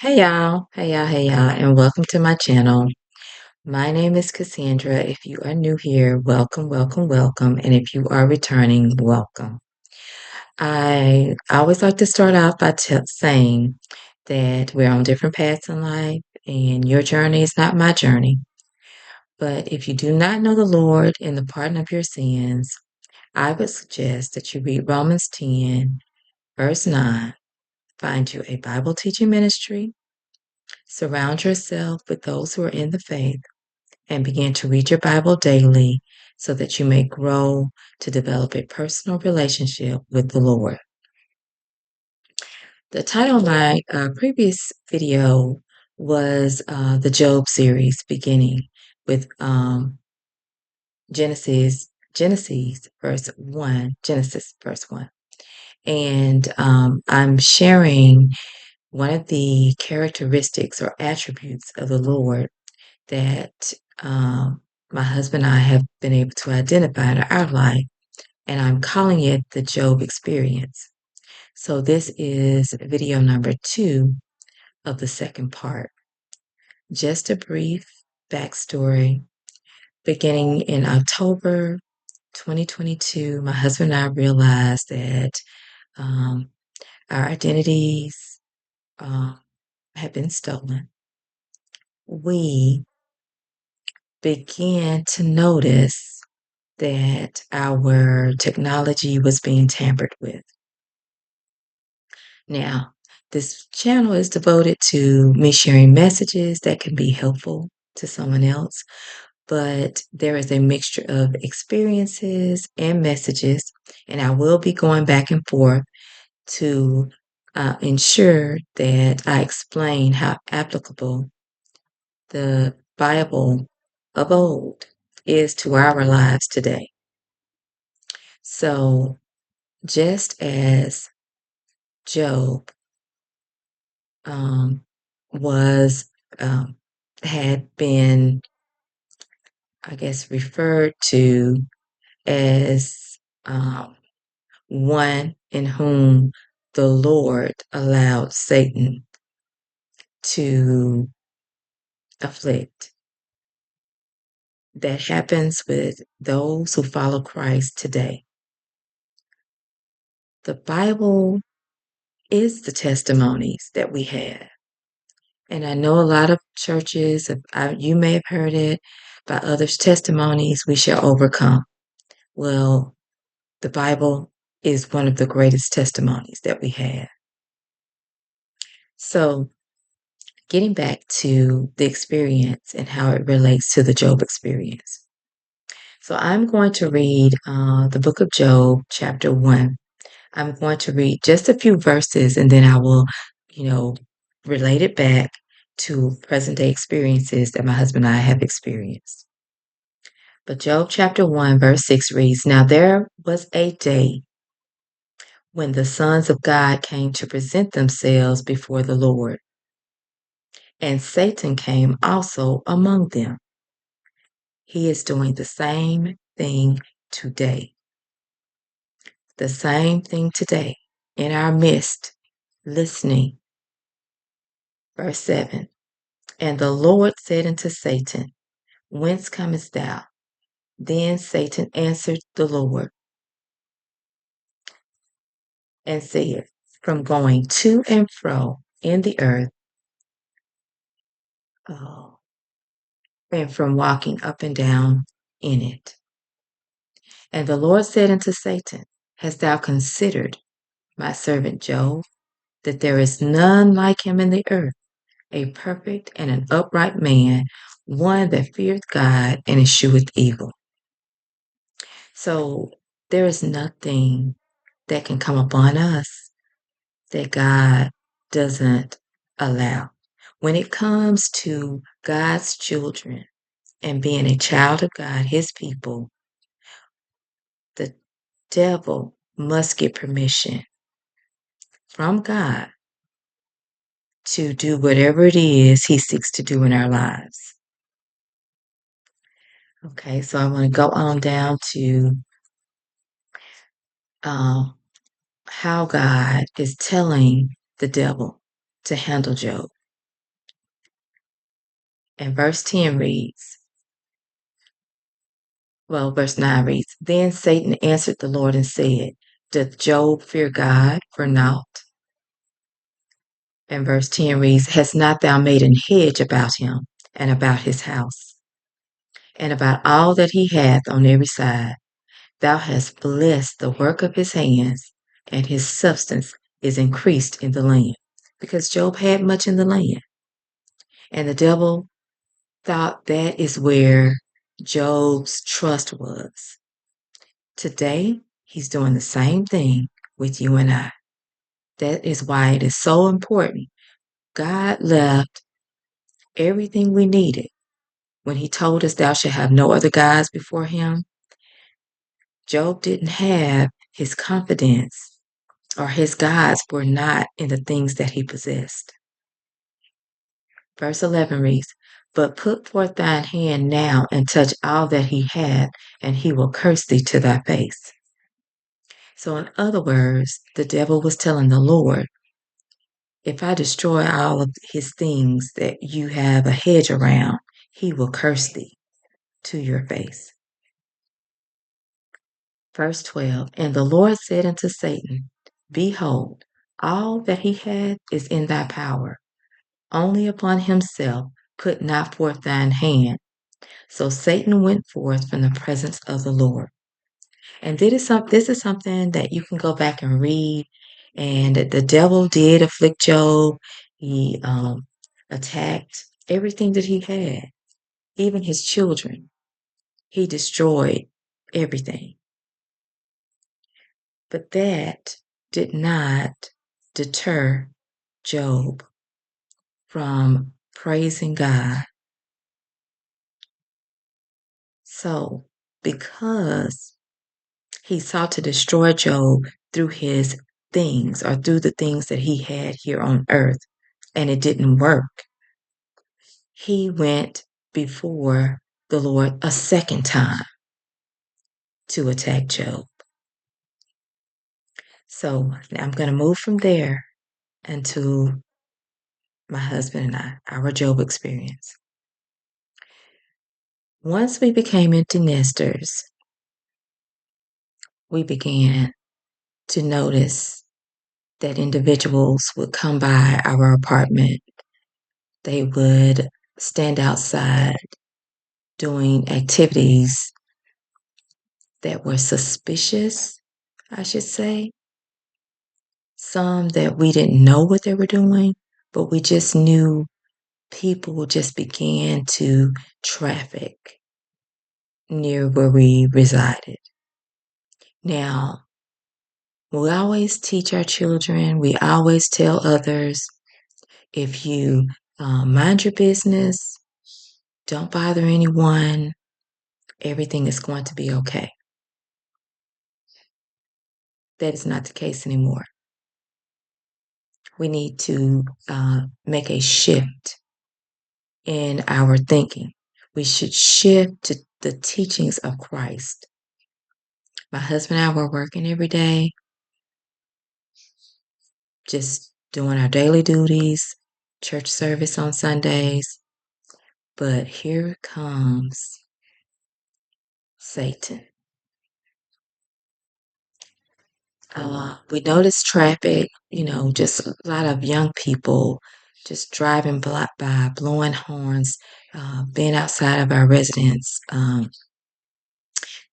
Hey y'all, and welcome to my channel. My name is Cassandra. If you are new here, welcome, welcome, welcome. And if you are returning, welcome. I always like to start off by saying that we're on different paths in life, and your journey is not my journey. But if you do not know the Lord and the pardon of your sins, I would suggest that you read Romans 10, verse 9. Find you a Bible teaching ministry. Surround yourself with those who are in the faith and begin to read your Bible daily so that you may grow to develop a personal relationship with the Lord. The title of my previous video was the Job series, beginning with Genesis verse 1, Genesis verse 1. And I'm sharing one of the characteristics or attributes of the Lord that my husband and I have been able to identify in our life, and I'm calling it the Job experience. So this is video number 2 of the second part. Just a brief backstory. Beginning in October 2022, my husband and I realized that our identities had been stolen. We began to notice that our technology was being tampered with. Now, this channel is devoted to me sharing messages that can be helpful to someone else, but there is a mixture of experiences and messages, and I will be going back and forth to ensure that I explain how applicable the Bible of old is to our lives today. So, just as Job um, was had been, I guess, referred to as one in whom the Lord allowed Satan to afflict. That happens with those who follow Christ today. The Bible is the testimonies that we have. And I know a lot of churches, you may have heard it, by others' testimonies, we shall overcome. Well, the Bible is one of the greatest testimonies that we have. So, getting back to the experience and how it relates to the Job experience. So, I'm going to read the book of Job, chapter 1. I'm going to read just a few verses and then I will, relate it back to present day experiences that my husband and I have experienced. But Job chapter 1, verse 6 reads, Now there was a day when the sons of God came to present themselves before the Lord, and Satan came also among them. He is doing the same thing today. The same thing today in our midst, listening. Verse 7, And the Lord said unto Satan, Whence comest thou? Then Satan answered the Lord and said, From going to and fro in the earth, oh, and from walking up and down in it. And the Lord said unto Satan, Hast thou considered my servant Job, that there is none like him in the earth, a perfect and an upright man, one that feareth God and escheweth evil? So there is nothing that can come upon us that God doesn't allow. When it comes to God's children and being a child of God, his people, the devil must get permission from God to do whatever it is he seeks to do in our lives. Okay, so I want to go on down to how God is telling the devil to handle Job. And verse 9 reads, Then Satan answered the Lord and said, Doth Job fear God for naught? And verse 10 reads, Hast not thou made an hedge about him and about his house and about all that he hath on every side? Thou hast blessed the work of his hands, and his substance is increased in the land. Because Job had much in the land. And the devil thought that is where Job's trust was. Today, he's doing the same thing with you and I. That is why it is so important. God left everything we needed when he told us, Thou shalt have no other gods before him. Job didn't have his confidence, or his gods were not in the things that he possessed. Verse 11 reads, But put forth thine hand now and touch all that he hath, and he will curse thee to thy face. So in other words, the devil was telling the Lord, if I destroy all of his things that you have a hedge around, he will curse thee to your face. Verse 12, And the Lord said unto Satan, Behold, all that he hath is in thy power. Only upon himself put not forth thine hand. So Satan went forth from the presence of the Lord. And this is something that you can go back and read. And the devil did afflict Job. He attacked everything that he had, even his children. He destroyed everything. But that did not deter Job from praising God. So, because he sought to destroy Job through his things or through the things that he had here on earth, and it didn't work, he went before the Lord a second time to attack Job. So now I'm going to move from there into my husband and I, our Job experience. Once we became empty nesters, we began to notice that individuals would come by our apartment. They would stand outside doing activities that were suspicious, I should say. Some that we didn't know what they were doing, but we just knew people just began to traffic near where we resided. Now, we always teach our children, we always tell others, if you mind your business, don't bother anyone, everything is going to be okay. That is not the case anymore. We need to make a shift in our thinking. We should shift to the teachings of Christ. My husband and I were working every day, just doing our daily duties, church service on Sundays. But here comes Satan. We noticed traffic, just a lot of young people just driving by, blowing horns, being outside of our residence,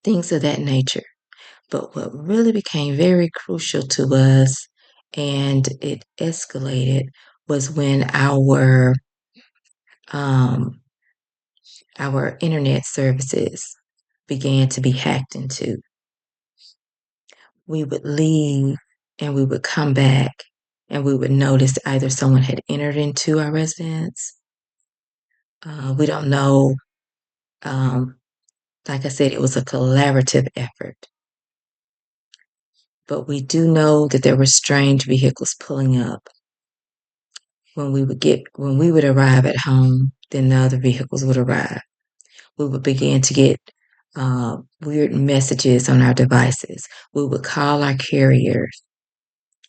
things of that nature. But what really became very crucial to us, and it escalated, was when our internet services began to be hacked into. We would leave and we would come back and we would notice either someone had entered into our residence. We don't know. Like I said, it was a collaborative effort. But we do know that there were strange vehicles pulling up. When we would arrive at home, then the other vehicles would arrive. We would begin to get weird messages on our devices. We would call our carriers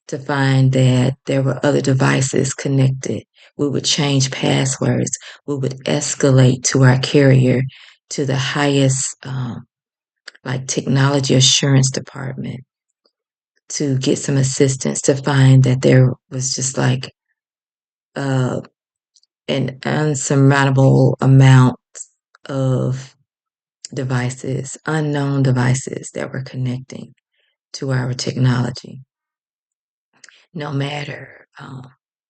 to find that there were other devices connected. We would change passwords. We would escalate to our carrier to the highest, like technology assurance department to get some assistance to find that there was just like uh, an unsurmountable amount of devices, unknown devices that were connecting to our technology. No matter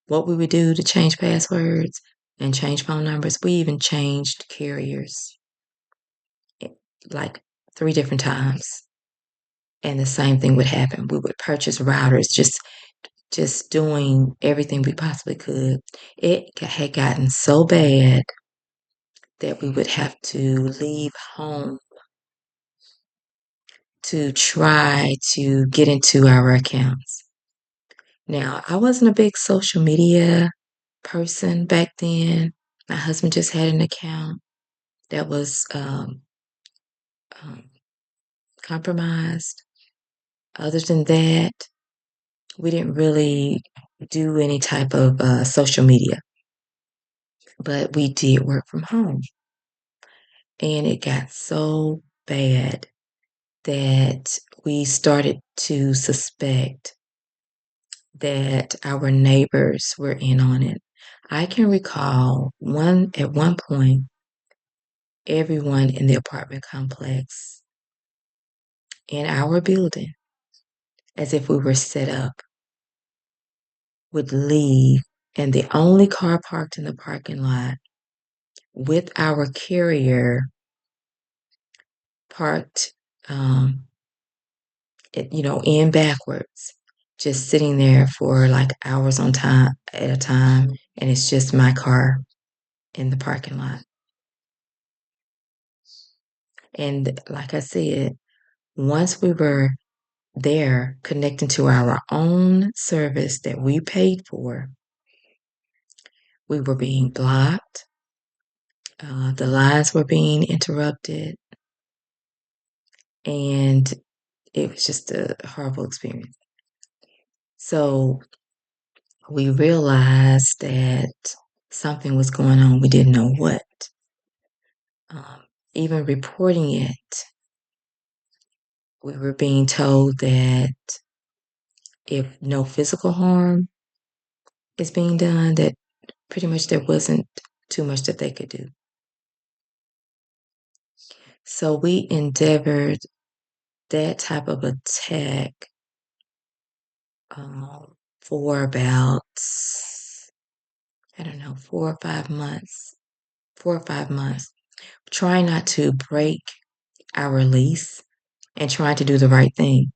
what we would do to change passwords and change phone numbers, we even changed carriers eh, like 3 different times. And the same thing would happen. We would purchase routers, just doing everything we possibly could. It had gotten so bad that we would have to leave home to try to get into our accounts. Now, I wasn't a big social media person back then. My husband just had an account that was um, compromised. Other than that, we didn't really do any type of social media, but we did work from home. And it got so bad that we started to suspect that our neighbors were in on it. I can recall at one point, everyone in the apartment complex in our building, as if we were set up, would leave, and the only car parked in the parking lot with our carrier parked, in backwards, just sitting there for like hours on time at a time, and it's just my car in the parking lot. And like I said, once we were there connecting to our own service that we paid for, we were being blocked. The lines were being interrupted, and it was just a horrible experience. So we realized that something was going on. We didn't know what. Um, Even reporting it, we were being told that if no physical harm is being done, that pretty much there wasn't too much that they could do. So we endeavored that type of attack for about, I don't know, 4 or 5 months, 4 or 5 months, trying not to break our lease and trying to do the right thing.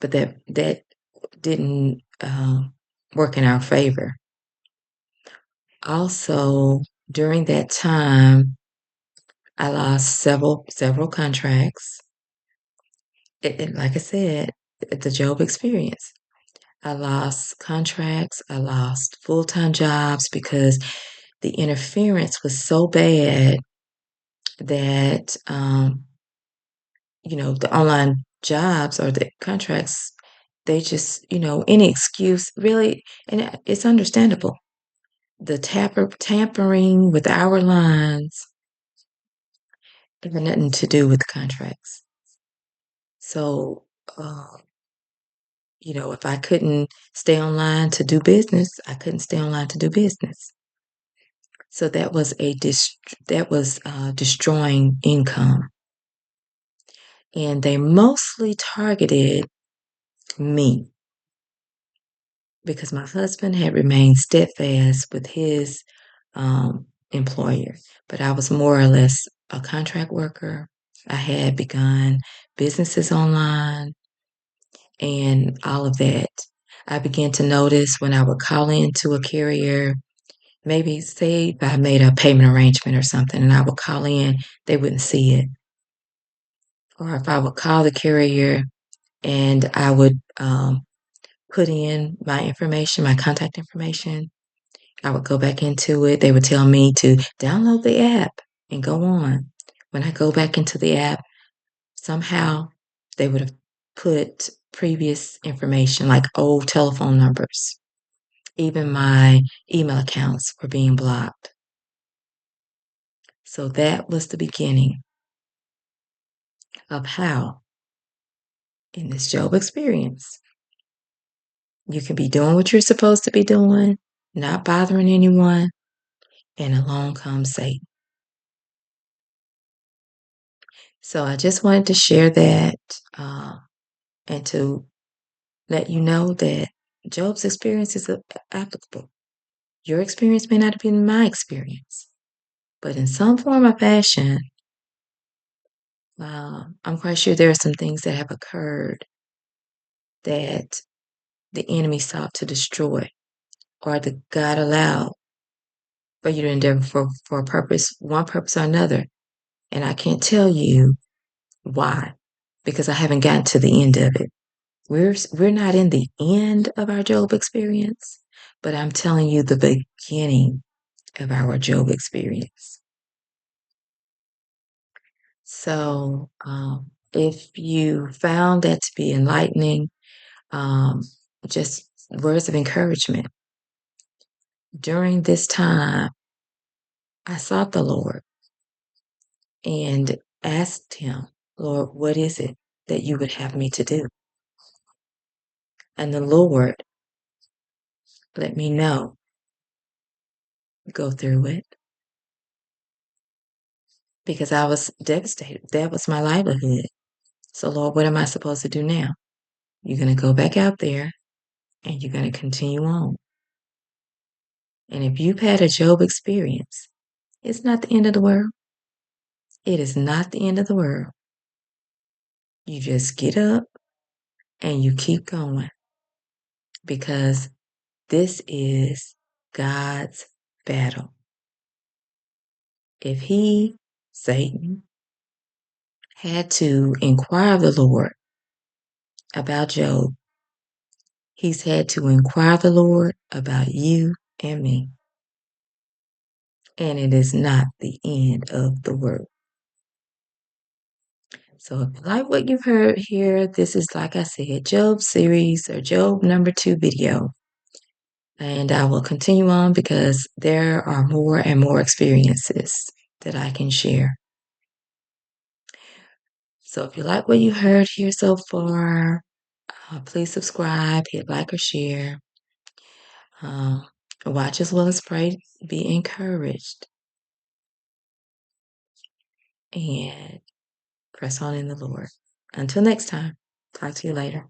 But that didn't work in our favor. Also, during that time, I lost several contracts. Like I said, the Job experience. I lost contracts. I lost full-time jobs because the interference was so bad that the online jobs or the contracts, they just, any excuse really, and it's understandable. The tampering with our lines had nothing to do with the contracts. So, uh, if I couldn't stay online to do business, I couldn't stay online to do business. So that was destroying income, and they mostly targeted me because my husband had remained steadfast with his employer, but I was more or less a contract worker. I had begun businesses online and all of that. I began to notice when I would call into a carrier, maybe say if I made a payment arrangement or something and I would call in, they wouldn't see it. Or if I would call the carrier and I would put in my information, my contact information, I would go back into it. They would tell me to download the app and go on. When I go back into the app, somehow they would have put previous information like old telephone numbers Even my email accounts were being blocked. So that was the beginning of how, in this Job experience, you can be doing what you're supposed to be doing, not bothering anyone, and along comes Satan. So I just wanted to share that and to let you know that Job's experience is applicable. Your experience may not have been my experience, but in some form or fashion, I'm quite sure there are some things that have occurred that the enemy sought to destroy or that God allowed for you to endeavor for a purpose, one purpose or another. And I can't tell you why, because I haven't gotten to the end of it. We're not in the end of our Job experience, but I'm telling you the beginning of our Job experience. So, if you found that to be enlightening, um, just words of encouragement. During this time, I sought the Lord and asked Him, Lord, what is it that you would have me to do? And the Lord let me know, go through it, because I was devastated. That was my livelihood. So, Lord, what am I supposed to do now? You're going to go back out there and you're going to continue on. And if you've had a Job experience, it's not the end of the world. It is not the end of the world. You just get up and you keep going because this is God's battle. If he, Satan, had to inquire of the Lord about Job, he's had to inquire of the Lord about you and me. And it is not the end of the world. So if you like what you've heard here, this is, like I said, Job series or Job number 2 video. And I will continue on because there are more and more experiences that I can share. So if you like what you heard here so far, please subscribe, hit like or share. Watch as well as pray, be encouraged, and press on in the Lord. Until next time, talk to you later.